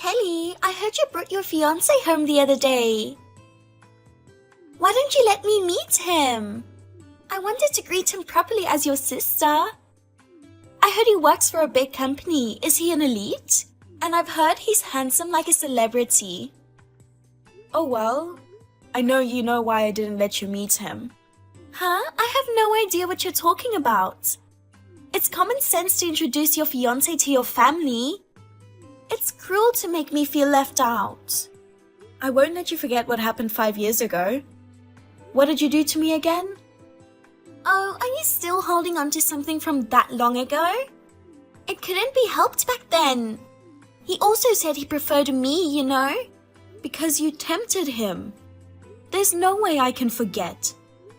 Kelly, I heard you brought your fiancé home the other day. Why don't you let me meet him? I wanted to greet him properly as your sister. I heard he works for a big company. Is he an elite? And I've heard he's handsome like a celebrity. Oh well, I know you know why I didn't let you meet him. Huh? I have no idea what you're talking about. It's common sense to introduce your fiancé to your family. It's cruel to make me feel left out. I won't let you forget what happened 5 years ago. What did you do to me again? Oh, are you still holding on to something from that long ago? It couldn't be helped back then. He also said he preferred me, you know? Because you tempted him. There's no way I can forget.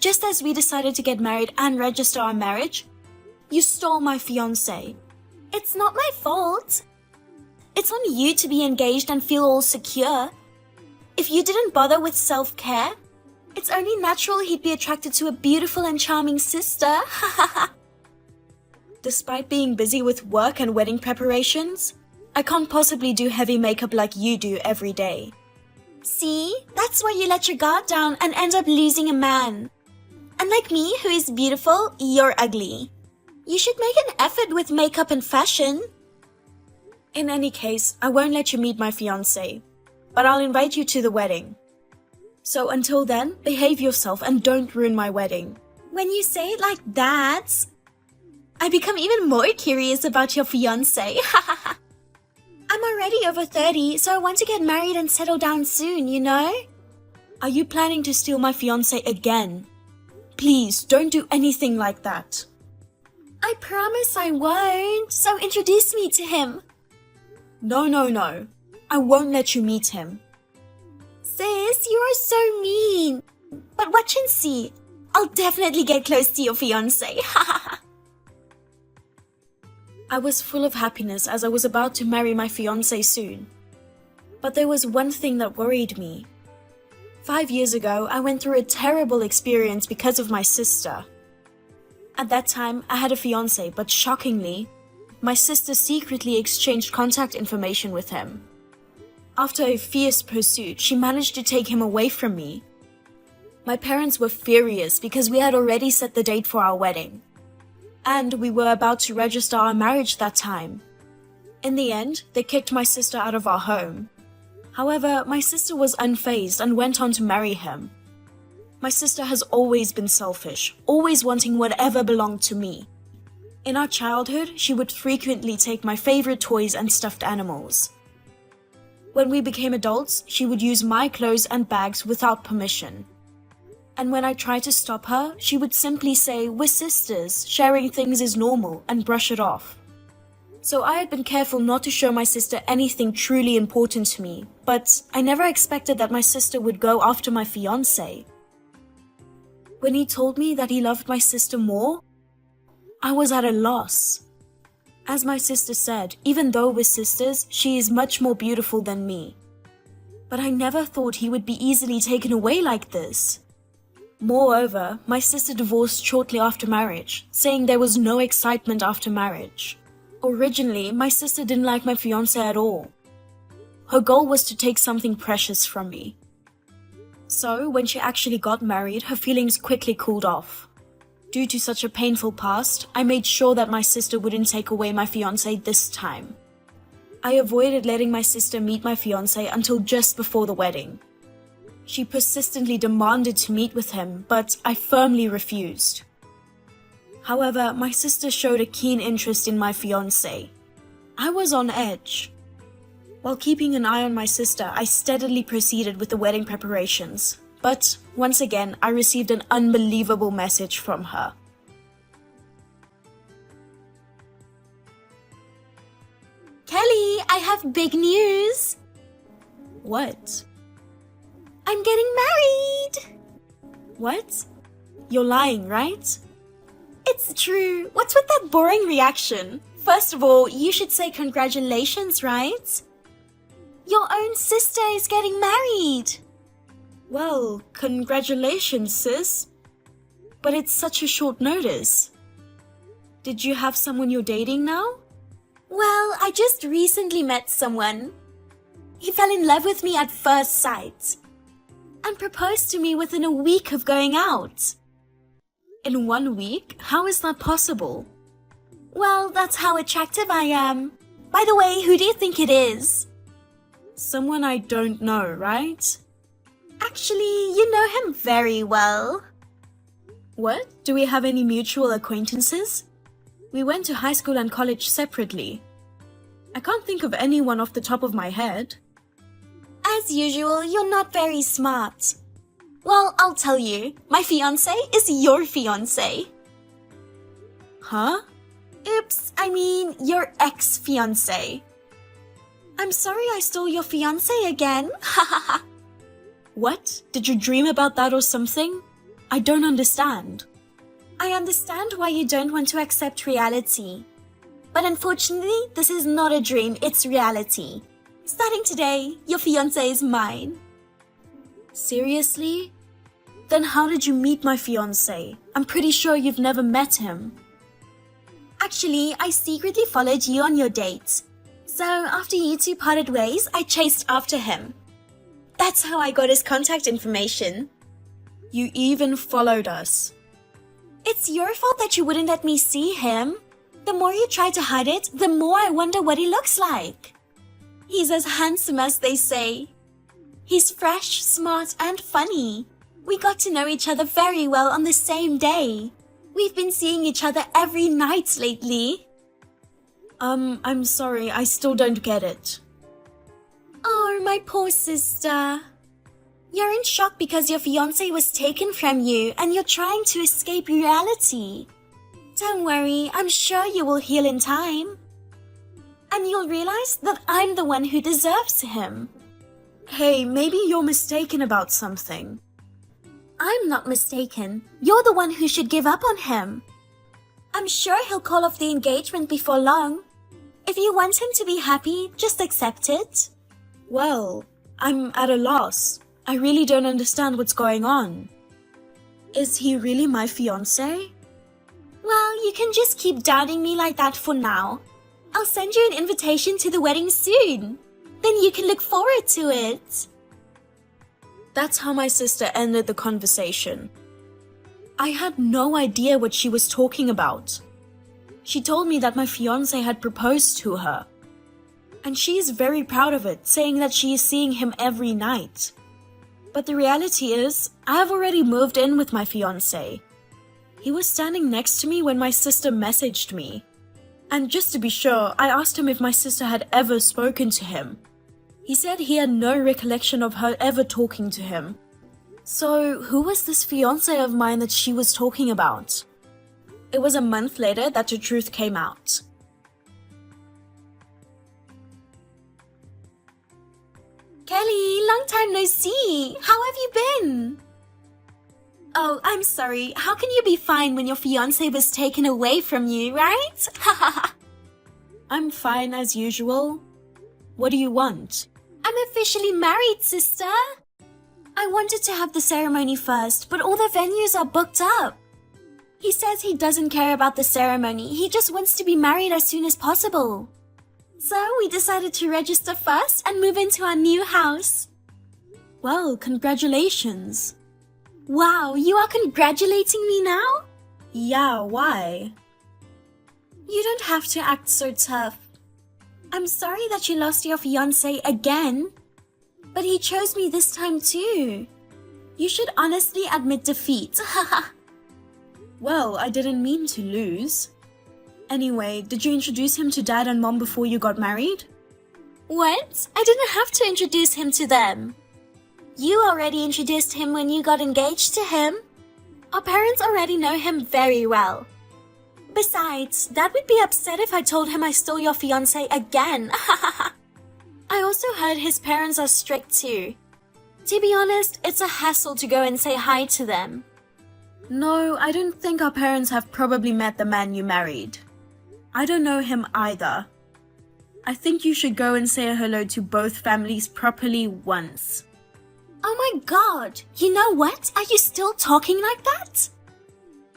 Just as we decided to get married and register our marriage, you stole my fiancé. It's not my fault. It's on you to be engaged and feel all secure. If you didn't bother with self-care, it's only natural he'd be attracted to a beautiful and charming sister. Despite being busy with work and wedding preparations, I can't possibly do heavy makeup like you do every day. See? That's why you let your guard down and end up losing a man. Unlike me, who is beautiful, you're ugly. You should make an effort with makeup and fashion. In any case, I won't let you meet my fiancé, but I'll invite you to the wedding. So until then, behave yourself and don't ruin my wedding. When you say it like that, I become even more curious about your fiancé. I'm already over 30, so I want to get married and settle down soon, you know? Are you planning to steal my fiancé again? Please, don't do anything like that. I promise I won't, so introduce me to him. No. I won't let you meet him. Sis, you are so mean. But watch and see. I'll definitely get close to your fiancé. I was full of happiness as I was about to marry my fiancé soon. But there was one thing that worried me. 5 years ago, I went through a terrible experience because of my sister. At that time, I had a fiancé, but shockingly, my sister secretly exchanged contact information with him. After a fierce pursuit, she managed to take him away from me. My parents were furious because we had already set the date for our wedding. And we were about to register our marriage that time. In the end, they kicked my sister out of our home. However, my sister was unfazed and went on to marry him. My sister has always been selfish, always wanting whatever belonged to me. In our childhood, she would frequently take my favorite toys and stuffed animals. When we became adults, she would use my clothes and bags without permission. And when I tried to stop her, she would simply say, "We're sisters, sharing things is normal," and brush it off. So I had been careful not to show my sister anything truly important to me, but I never expected that my sister would go after my fiancé. When he told me that he loved my sister more, I was at a loss. As my sister said, even though we're sisters, she is much more beautiful than me. But I never thought he would be easily taken away like this. Moreover, my sister divorced shortly after marriage, saying there was no excitement after marriage. Originally, my sister didn't like my fiancé at all. Her goal was to take something precious from me. So, when she actually got married, her feelings quickly cooled off. Due to such a painful past, I made sure that my sister wouldn't take away my fiancé this time. I avoided letting my sister meet my fiancé until just before the wedding. She persistently demanded to meet with him, but I firmly refused. However, my sister showed a keen interest in my fiancé. I was on edge. While keeping an eye on my sister, I steadily proceeded with the wedding preparations. But once again, I received an unbelievable message from her. Kelly, I have big news. What? I'm getting married. What? You're lying, right? It's true. What's with that boring reaction? First of all, you should say congratulations, right? Your own sister is getting married. Well, congratulations, sis. But it's such a short notice. Did you have someone you're dating now? Well, I just recently met someone. He fell in love with me at first sight and proposed to me within a week of going out. In 1 week? How is that possible? Well, that's how attractive I am. By the way, who do you think it is? Someone I don't know, right? Actually, you know him very well. What? Do we have any mutual acquaintances? We went to high school and college separately. I can't think of anyone off the top of my head. As usual, you're not very smart. Well, I'll tell you. My fiancé is your fiancé. Huh? Oops, I mean your ex-fiancé. I'm sorry I stole your fiancé again. What? Did you dream about that or something? I don't understand. I understand why you don't want to accept reality. But unfortunately, this is not a dream, it's reality. Starting today, your fiancé is mine. Seriously? Then how did you meet my fiancé? I'm pretty sure you've never met him. Actually, I secretly followed you on your dates. So after you two parted ways, I chased after him. That's how I got his contact information. You even followed us. It's your fault that you wouldn't let me see him. The more you try to hide it, the more I wonder what he looks like. He's as handsome as they say. He's fresh, smart, and funny. We got to know each other very well on the same day. We've been seeing each other every night lately. I'm sorry, I still don't get it. Oh, my poor sister. You're in shock because your fiancé was taken from you and you're trying to escape reality. Don't worry, I'm sure you will heal in time. And you'll realize that I'm the one who deserves him. Hey, maybe you're mistaken about something. I'm not mistaken. You're the one who should give up on him. I'm sure he'll call off the engagement before long. If you want him to be happy, just accept it. Well, I'm at a loss. I really don't understand what's going on. Is he really my fiancé? Well, you can just keep doubting me like that for now. I'll send you an invitation to the wedding soon. Then you can look forward to it. That's how my sister ended the conversation. I had no idea what she was talking about. She told me that my fiancé had proposed to her. And she is very proud of it, saying that she is seeing him every night. But the reality is, I have already moved in with my fiancé. He was standing next to me when my sister messaged me. And just to be sure, I asked him if my sister had ever spoken to him. He said he had no recollection of her ever talking to him. So, who was this fiancé of mine that she was talking about? It was a month later that the truth came out. Kelly, long time no see. How have you been? Oh, I'm sorry. How can you be fine when your fiancé was taken away from you, right? I'm fine as usual. What do you want? I'm officially married, sister. I wanted to have the ceremony first, but all the venues are booked up. He says he doesn't care about the ceremony. He just wants to be married as soon as possible. So we decided to register first and move into our new house. Well, congratulations. Wow, you are congratulating me now? Yeah, why? You don't have to act so tough. I'm sorry that you lost your fiancé again. But he chose me this time too. You should honestly admit defeat. Well, I didn't mean to lose. Anyway, did you introduce him to Dad and Mom before you got married? What? I didn't have to introduce him to them. You already introduced him when you got engaged to him. Our parents already know him very well. Besides, Dad would be upset if I told him I stole your fiancé again. I also heard his parents are strict too. To be honest, it's a hassle to go and say hi to them. No, I don't think our parents have probably met the man you married. I don't know him either. I think you should go and say hello to both families properly once. Oh my god! You know what? Are you still talking like that?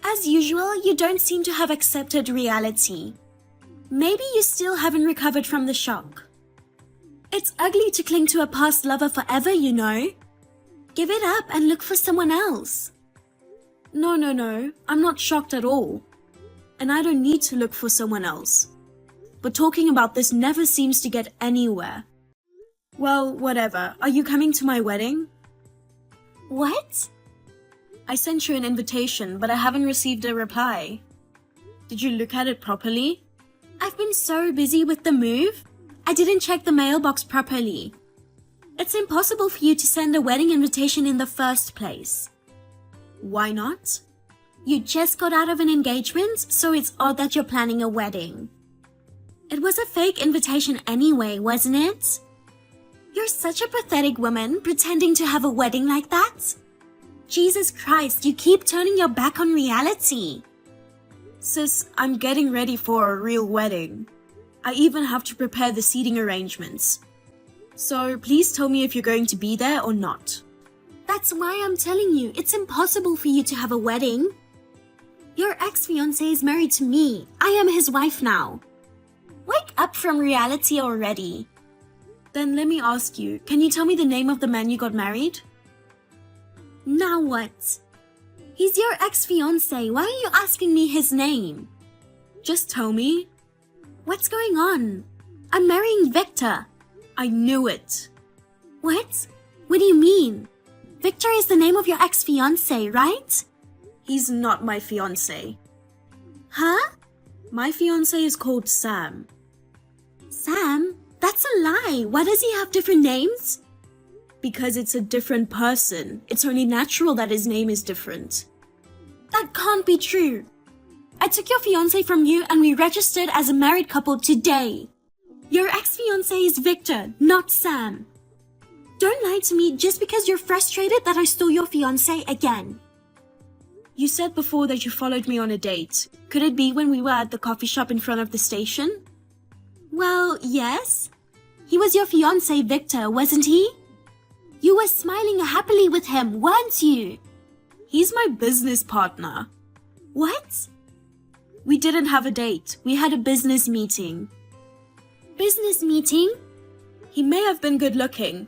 As usual, you don't seem to have accepted reality. Maybe you still haven't recovered from the shock. It's ugly to cling to a past lover forever, you know. Give it up and look for someone else. No, I'm not shocked at all. And I don't need to look for someone else. But talking about this never seems to get anywhere. Well, whatever. Are you coming to my wedding? What? I sent you an invitation, but I haven't received a reply. Did you look at it properly? I've been so busy with the move. I didn't check the mailbox properly. It's impossible for you to send a wedding invitation in the first place. Why not? You just got out of an engagement, so it's odd that you're planning a wedding. It was a fake invitation anyway, wasn't it? You're such a pathetic woman, pretending to have a wedding like that. Jesus Christ, you keep turning your back on reality. Sis, I'm getting ready for a real wedding. I even have to prepare the seating arrangements. So please tell me if you're going to be there or not. That's why I'm telling you, it's impossible for you to have a wedding. Your ex-fiancé is married to me. I am his wife now. Wake up from reality already. Then let me ask you, can you tell me the name of the man you got married? Now what? He's your ex-fiancé. Why are you asking me his name? Just tell me. What's going on? I'm marrying Victor. I knew it. What? What do you mean? Victor is the name of your ex-fiancé, right? He's not my fiancé. Huh? My fiancé is called Sam. Sam? That's a lie. Why does he have different names? Because it's a different person. It's only natural that his name is different. That can't be true. I took your fiancé from you and we registered as a married couple today. Your ex-fiancé is Victor, not Sam. Don't lie to me just because you're frustrated that I stole your fiancé again. You said before that you followed me on a date. Could it be when we were at the coffee shop in front of the station? Well, yes. He was your fiancé, Victor, wasn't he? You were smiling happily with him, weren't you? He's my business partner. What? We didn't have a date. We had a business meeting. Business meeting? He may have been good looking.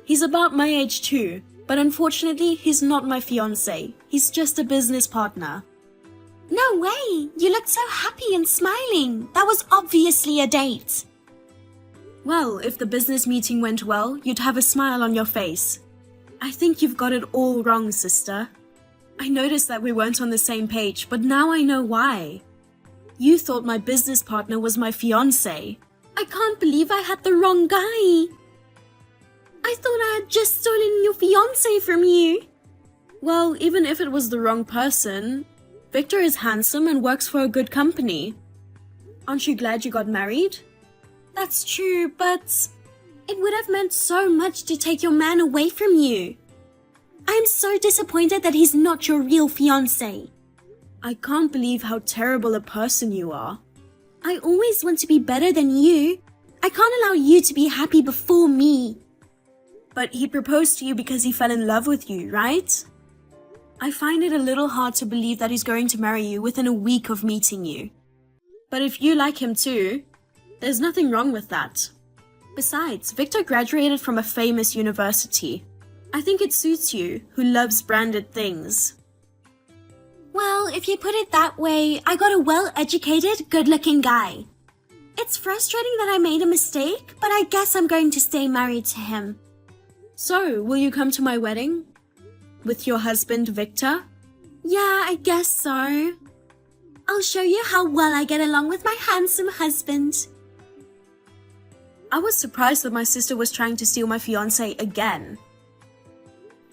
He's about my age too, but unfortunately, he's not my fiancé. He's just a business partner. No way! You looked so happy and smiling. That was obviously a date. Well, if the business meeting went well, you'd have a smile on your face. I think you've got it all wrong, sister. I noticed that we weren't on the same page, but now I know why. You thought my business partner was my fiancé. I can't believe I had the wrong guy. I thought I had just stolen your fiancé from you. Well, even if it was the wrong person, Victor is handsome and works for a good company. Aren't you glad you got married? That's true, but it would have meant so much to take your man away from you. I'm so disappointed that he's not your real fiancé. I can't believe how terrible a person you are. I always want to be better than you. I can't allow you to be happy before me. But he proposed to you because he fell in love with you, right? I find it a little hard to believe that he's going to marry you within a week of meeting you. But if you like him too, there's nothing wrong with that. Besides, Victor graduated from a famous university. I think it suits you, who loves branded things. Well, if you put it that way, I got a well-educated, good-looking guy. It's frustrating that I made a mistake, but I guess I'm going to stay married to him. So, will you come to my wedding? With your husband, Victor? Yeah, I guess so. I'll show you how well I get along with my handsome husband. I was surprised that my sister was trying to steal my fiancé again.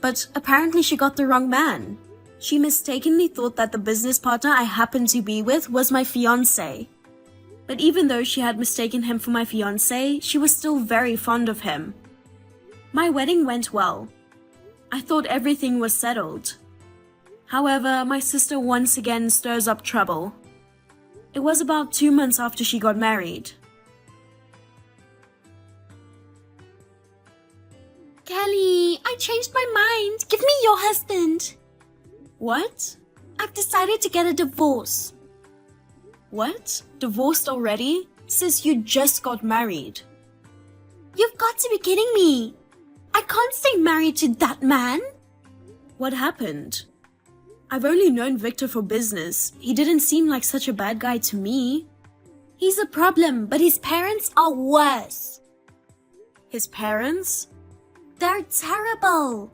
But apparently she got the wrong man. She mistakenly thought that the business partner I happened to be with was my fiancé. But even though she had mistaken him for my fiancé, she was still very fond of him. My wedding went well. I thought everything was settled. However, my sister once again stirs up trouble. It was about 2 months after she got married. Kelly, I changed my mind. Give me your husband. What? I've decided to get a divorce. What? Divorced already? Sis, you just got married. You've got to be kidding me. I can't stay married to that man. What happened? I've only known Victor for business. He didn't seem like such a bad guy to me. He's a problem, but his parents are worse. His parents? They're terrible.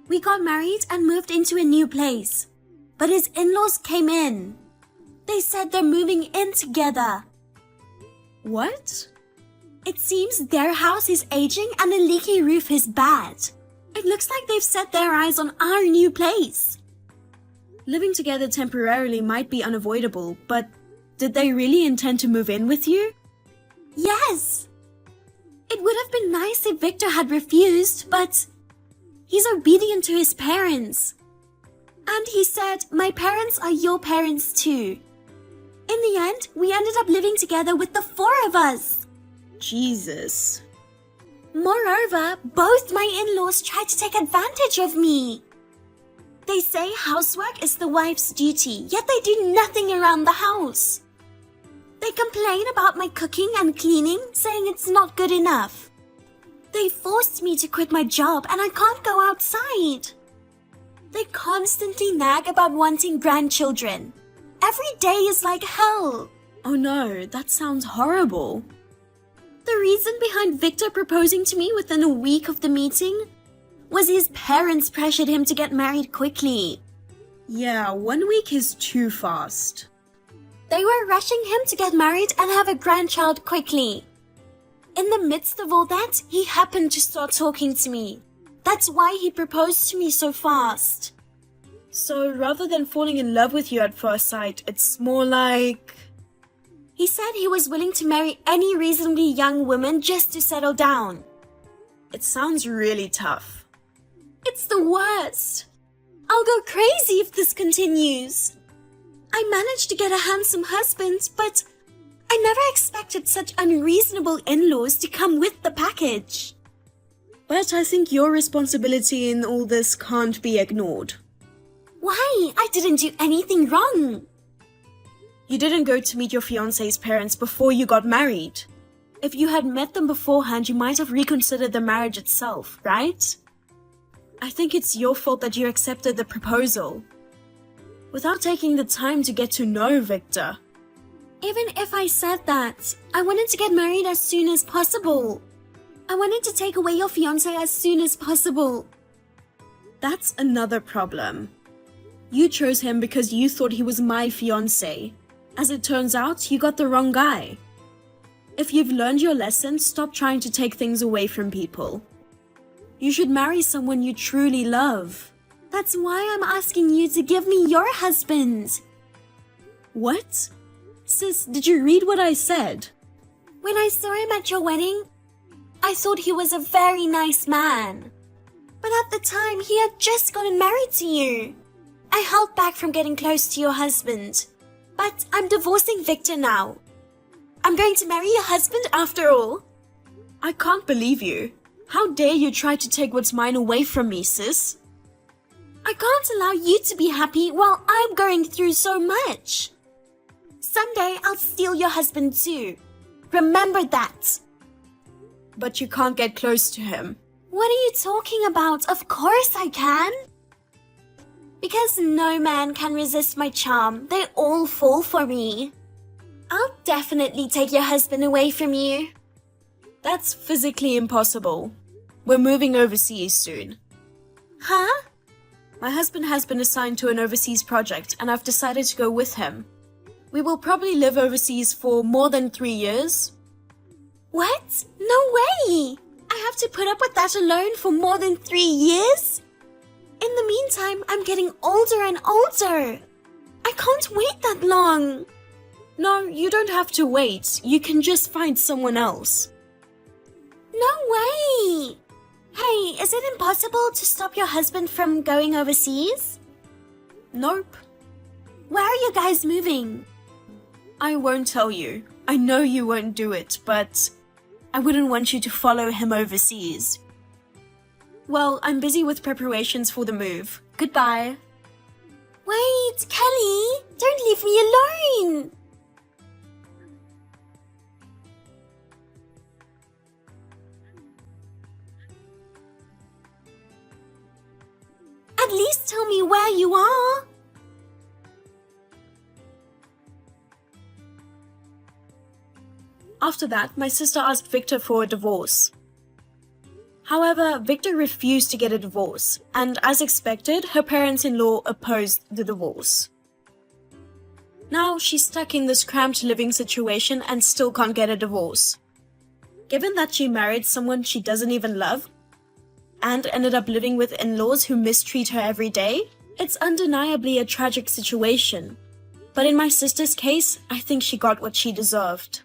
We got married and moved into a new place, but his in-laws came in. They said they're moving in together. What? It seems their house is aging and the leaky roof is bad. It looks like they've set their eyes on our new place. Living together temporarily might be unavoidable, but did they really intend to move in with you? Yes. It would have been nice if Victor had refused, but he's obedient to his parents. And he said, my parents are your parents too. In the end, we ended up living together with the 4 of us. Jesus. Moreover, both my in-laws tried to take advantage of me. They say housework is the wife's duty, yet they do nothing around the house. They complain about my cooking and cleaning, saying it's not good enough. They forced me to quit my job and I can't go outside. They constantly nag about wanting grandchildren. Every day is like hell. Oh no, that sounds horrible. The reason behind Victor proposing to me within a week of the meeting was his parents pressured him to get married quickly. Yeah, 1 week is too fast. They were rushing him to get married and have a grandchild quickly. In the midst of all that, he happened to start talking to me. That's why he proposed to me so fast. So rather than falling in love with you at first sight, it's more like... He said he was willing to marry any reasonably young woman just to settle down. It sounds really tough. It's the worst. I'll go crazy if this continues. I managed to get a handsome husband, but I never expected such unreasonable in-laws to come with the package. But I think your responsibility in all this can't be ignored. Why? I didn't do anything wrong. You didn't go to meet your fiancé's parents before you got married. If you had met them beforehand, you might have reconsidered the marriage itself, right? I think it's your fault that you accepted the proposal without taking the time to get to know Victor. Even if I said that, I wanted to get married as soon as possible. I wanted to take away your fiancé as soon as possible. That's another problem. You chose him because you thought he was my fiancé. As it turns out, you got the wrong guy. If you've learned your lesson, stop trying to take things away from people. You should marry someone you truly love. That's why I'm asking you to give me your husband. What? Sis, did you read what I said? When I saw him at your wedding, I thought he was a very nice man. But at the time, he had just gotten married to you. I held back from getting close to your husband. But I'm divorcing Victor now. I'm going to marry your husband after all. I can't believe you. How dare you try to take what's mine away from me, sis? I can't allow you to be happy while I'm going through so much. Someday I'll steal your husband too. Remember that. But you can't get close to him. What are you talking about? Of course I can. Because no man can resist my charm. They all fall for me. I'll definitely take your husband away from you. That's physically impossible. We're moving overseas soon. Huh? My husband has been assigned to an overseas project and I've decided to go with him. We will probably live overseas for more than 3 years. What? No way! I have to put up with that alone for more than 3 years? In the meantime, I'm getting older and older. I can't wait that long. No, you don't have to wait. You can just find someone else. No way! Hey, is it impossible to stop your husband from going overseas? Nope. Where are you guys moving? I won't tell you. I know you won't do it, but I wouldn't want you to follow him overseas. Well, I'm busy with preparations for the move. Goodbye. Wait, Kelly! Don't leave me alone! At least tell me where you are. After that, my sister asked Victor for a divorce. However, Victor refused to get a divorce, and as expected, her parents-in-law opposed the divorce. Now, she's stuck in this cramped living situation and still can't get a divorce. Given that she married someone she doesn't even love, and ended up living with in-laws who mistreat her every day, it's undeniably a tragic situation. But in my sister's case, I think she got what she deserved.